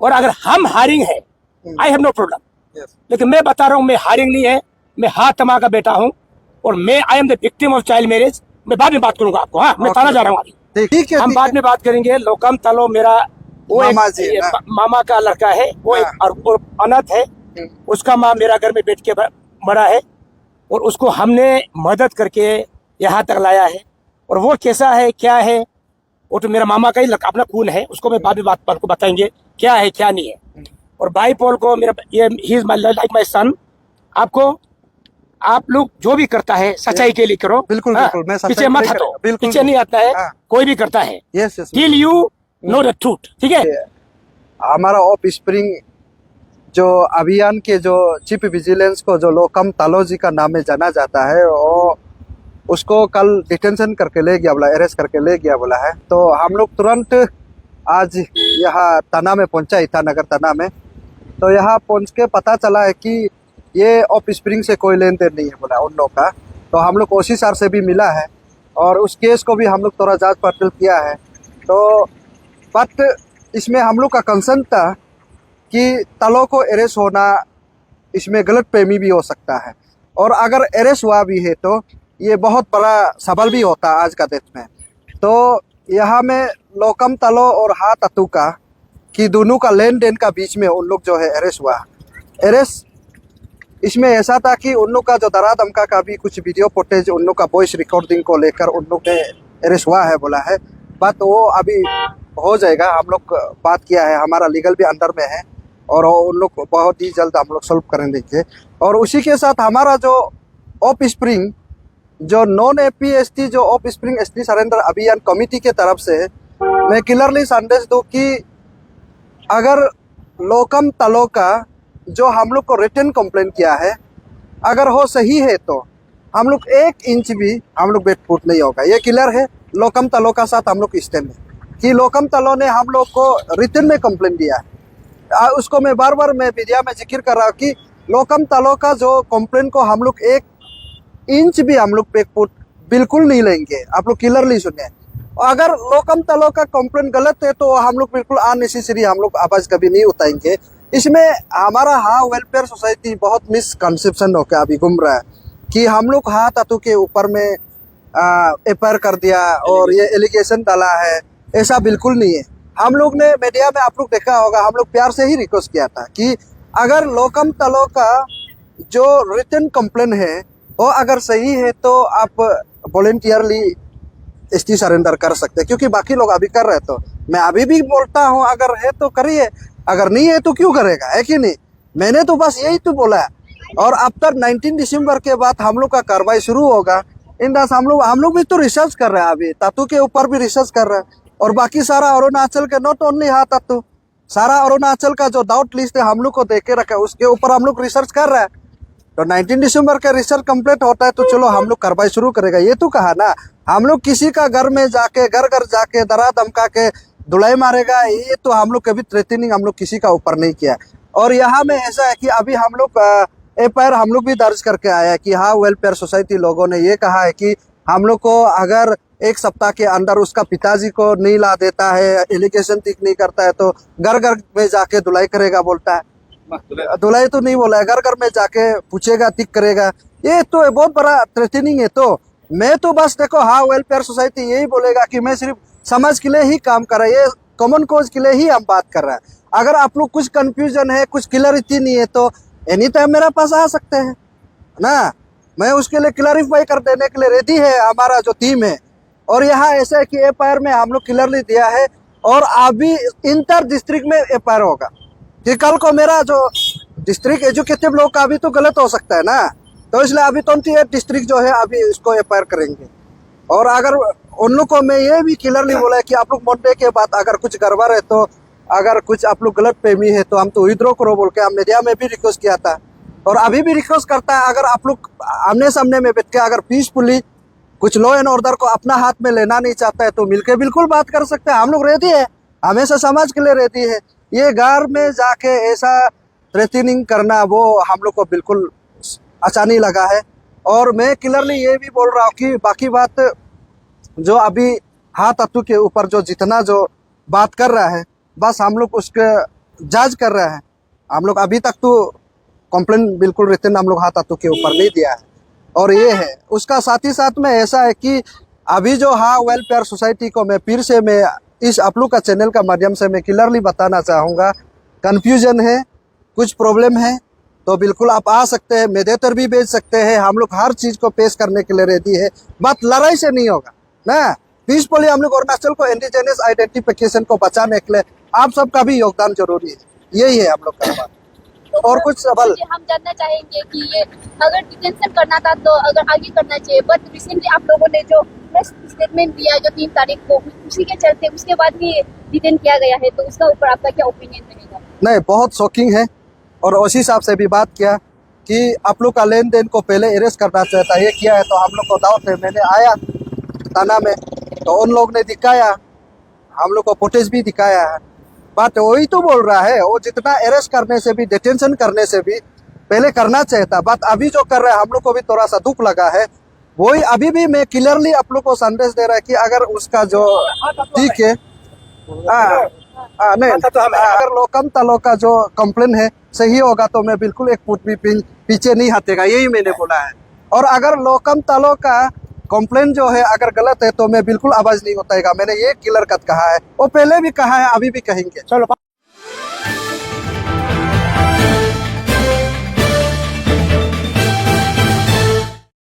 और अगर हम हायरिंग है, आई हैव नो प्रॉब्लम। लेकिन मैं बता रहा हूँ, मैं हायरिंग नहीं है, मैं हातमा का बेटा हूँ और मैं I am the victim of child marriage. मैं बाद में बात करूंगा आपको। हाँ, मैं थाना जा रहा हूँ अभी। ठीक है, हम बाद में बात करेंगे। लोकम तलो मेरा वो मामा एक जी है ना? मामा का लड़का है, वो हाँ। एक और अनाथ है। उसका माँ मेरा घर में बैठ के मरा है और उसको हमने मदद करके यहाँ तक लाया है। और वो कैसा है क्या है, वो तो मेरा मामा का ही अपना खून है। उसको मैं बाद में बात को बताएंगे क्या है क्या नहीं है। और भाई पॉल को मेरा ये he is my like my son. आपको आप लोग जो भी करता है सच्चाई के लिए करो। बिल्कुल हाँ? बिल्कुल, मैं पीछे मत हटो, बिल्कुल पीछे नहीं आता है। हाँ। कोई भी करता है yes yes, till you know the truth. ठीक है। हमारा ऑफ स्प्रिंग जो अभियान के जो चीफ विजिलेंस को जो लोकम तालो जी का नाम में जाना जाता है, वो उसको कल डिटेंशन करके ले गया बोला, अरेस्ट करके ले गया बोला है। तो हम लोग तुरंत आज यहाँ तना में पहुंचा, ईटानगर तना में। तो यहाँ पहुंच के पता चला है कि ये ऑफ स्प्रिंग से कोई लेन देन नहीं है बोला उन लोग का। तो हम लोग ओसी सर से भी मिला है और उस केस को भी हम लोग थोड़ा जांच पड़ताल किया है। तो बट इसमें हम लोग का कंसर्न था कि तलो को अरेस्ट होना, इसमें गलत फहमी भी हो सकता है। और अगर अरेस्ट हुआ भी है तो ये बहुत बड़ा सवाल भी होता है आज का डेट में। तो यहाँ में लोकम तलो और हा ततु का कि दोनों का लेन देन का बीच में उन लोग जो है अरेस्ट हुआ। अरेस्ट इसमें ऐसा था कि उन लोग का जो दरा धमका का भी कुछ वीडियो फुटेज, उन लोग का वॉइस रिकॉर्डिंग को लेकर उन लोग ने अरेस्ट हुआ है बोला है। बात वो अभी हो जाएगा, हम लोग बात किया है, हमारा लीगल भी अंडर में है और उन लोग बहुत ही जल्द हम लोग सॉल्व करेंगे। और उसी के साथ हमारा जो ऑफ स्प्रिंग जो नॉन एपीएसटी जो ऑफ स्प्रिंग एसटी सरेंडर अभियान कमेटी के तरफ से मैं क्लियरली संदेश दूं कि अगर लोकम तलो का जो हम लोग को रिटन कंप्लेंट किया है, अगर हो सही है तो हम लोग 1 इंच भी हम लोग बैकफुट नहीं होगा। ये क्लियर है। लोकम तलो का साथ हम लोग स्टैंड है कि लोकम तलो ने हम लोग को रिटन में कंप्लेंट दिया है। उसको मैं बार बार मैं मीडिया में जिक्र कर रहा हूँ कि लोकम तलो का जो कंप्लेंट को हम लोग 1 इंच भी हम लोग बैकफुट बिल्कुल नहीं लेंगे। आप लोग क्लियरली सुनिए। अगर लोकम तलो का कंप्लेंट गलत है तो हम लोग बिल्कुल अननेसेसरी हम लोग आवाज कभी नहीं उठाएंगे। इसमें हमारा हाँ वेलफेयर सोसाइटी बहुत मिसकंसेप्शन होकर अभी घूम रहा है कि हम लोग हाँ तत्व के ऊपर में एफआईआर कर दिया और ये एलिगेशन डाला है। ऐसा बिल्कुल नहीं है। हम लोग ने मीडिया में आप लोग देखा होगा, हम लोग प्यार से ही रिक्वेस्ट किया था कि अगर लोकम तलो का जो रिटन कंप्लेन है वो अगर सही है तो आप वॉलंटियरली एसटी सरेंडर कर सकते हैं, क्योंकि बाकी लोग अभी कर रहे। तो मैं अभी भी बोलता हूँ अगर है तो करिए, अगर नहीं है तो क्यों करेगा, है कि नहीं। मैंने तो बस यही तो बोला है। और अब तक 19 दिसंबर के बाद हम लोग का कार्रवाई शुरू होगा। इन दस हम लोग भी तो रिसर्च कर रहे हैं, अभी तातू के ऊपर भी रिसर्च कर रहे हैं और बाकी सारा अरुणाचल के, नॉट ओनली हाँ तातू, सारा अरुणाचल का जो डाउट लिस्ट है हम लोग को दे के रखा है, उसके ऊपर हम लोग रिसर्च कर रहे हैं। तो 19 दिसंबर का रिसर्च कंप्लीट होता है तो चलो हम लोग कार्रवाई शुरू करेगा। ये तो कहा ना, हम लोग किसी का घर में जाके घर घर जाके डरा धमका के धुलाई मारेगा, ये तो हम लोग कभी थ्रेटनिंग हम लोग किसी का ऊपर नहीं किया। और यहाँ में ऐसा है कि अभी हम लोग एफआईआर हम लोग भी दर्ज करके आया है कि हाँ वेलफेयर सोसाइटी लोगों ने ये कहा है कि हम लोग को अगर 1 सप्ताह के अंदर उसका पिताजी को नहीं ला देता है, एलिगेशन ठीक नहीं करता है तो घर घर में जाके धुलाई करेगा बोलता है। धुलाई तो नहीं बोला है, घर घर में जाके पूछेगा, टिक करेगा। ये तो बहुत बड़ा थ्रेटनिंग है। तो मैं तो बस देखो हाँ वेलफेयर सोसाइटी यही बोलेगा कि मैं सिर्फ समाज के लिए ही काम कर रहा है, ये कॉमन कोज के लिए ही हम बात कर रहे हैं। अगर आप लोग कुछ कंफ्यूजन है, कुछ क्लियरिटी नहीं है तो एनी टाइम मेरे पास आ सकते हैं ना, मैं उसके लिए क्लैरिफाई कर देने के लिए रेडी है हमारा जो टीम है। और यहाँ ऐसा है कि एफआईआर में हम लोग क्लियरली दिया है और अभी इंटर डिस्ट्रिक्ट में एफआईआर होगा कि कल को मेरा जो डिस्ट्रिक्ट एजुकेटिव लोग का अभी तो गलत हो सकता है ना, तो इसलिए अभी 28 डिस्ट्रिक्ट जो है अभी इसको एफआईआर करेंगे। और अगर उन लोग को मैं ये भी क्लियरली बोला है कि आप लोग मंडे के बाद अगर कुछ गड़बड़ है तो अगर कुछ आप लोग गलत फहमी है तो हम तो विद्रोह करो बोल के हम मीडिया में भी रिक्वेस्ट किया था और अभी भी रिक्वेस्ट करता है। अगर आप लोग आमने सामने में बैठ के अगर पीसफुली कुछ लॉ एंड ऑर्डर को अपना हाथ में लेना नहीं चाहता है तो मिलके बिल्कुल बात कर सकते हैं। हम लोग रेडी है, हमेशा समाज के लिए रेडी है। ये घर में जाके ऐसा थ्रेटनिंग करना वो हम लोग को बिल्कुल अच्छा नहीं लगा है। और मैं क्लियरली ये भी बोल रहा हूँ कि बाकी बात जो अभी हाँ तत्व के ऊपर जो जितना जो बात कर रहा है, बस हम लोग उसके जांच कर रहे हैं। हम लोग अभी तक तो कंप्लेन बिल्कुल रिटर्न हम लोग हाथ हाथों के ऊपर नहीं दिया है। और ये है उसका साथ ही साथ में ऐसा है कि अभी जो हाँ वेलफेयर सोसाइटी को मैं फिर से मैं इस आप लोग का चैनल का माध्यम से मैं क्लियरली बताना चाहूँगा, कन्फ्यूजन है, कुछ प्रॉब्लम है तो बिल्कुल आप आ सकते हैं, मेडिएटर भी भेज सकते हैं। हम लोग हर चीज़ को पेश करने के लिए रेडी है। बात लड़ाई से नहीं होगा ना, पीसफुली हम लोग अरुणाचल को इंडिजिनस आइडेंटिफिकेशन को बचाने के लिए आप सबका भी योगदान जरूरी है। यही है हम लोग का बात। और कुछ सवाल हम जानना चाहेंगे कि ये अगर डिटेंशन करना था तो अगर आगे करना चाहिए, बट रिसेंटली आप लोगों ने जो प्रेस स्टेटमेंट दिया जो 3 तारीख को, उसी के चलते उसके बाद भी डिटेन किया गया है, तो उसका ऊपर आपका क्या ओपिनियन रहेगा? नहीं, बहुत शॉकिंग है। और उसी हिसाब से भी बात किया कि आप लोग का लेन देन को पहले अरेस्ट करना चाहता है, ये किया है तो हम लोग को दावत है। मैंने आया थाना में तो उन लोग ने दिखाया, हम लोग को फुटेज भी दिखाया है। बात वही तो बोल रहा है, वो जितना अरेस्ट करने से भी डिटेंशन करने से भी पहले करना चाहता। बात अभी जो कर रहा है हम लोग को भी थोड़ा सा दुख लगा है। वही अभी भी मैं क्लियरली आप लोग को संदेश दे रहा है कि अगर उसका जो ठीक है नहीं, अगर लोकम तलो का जो कंप्लेन है सही होगा तो मैं बिल्कुल एक फुट भी पीछे नहीं हटेगा, यही मैंने बोला है। और अगर लोकम तलो का कंप्लेन जो है अगर गलत है तो मैं बिल्कुल आवाज नहीं उठाएगा। मैंने ये क्लियर कट कहा है, वो पहले भी कहा है, अभी भी कहेंगे। चलो।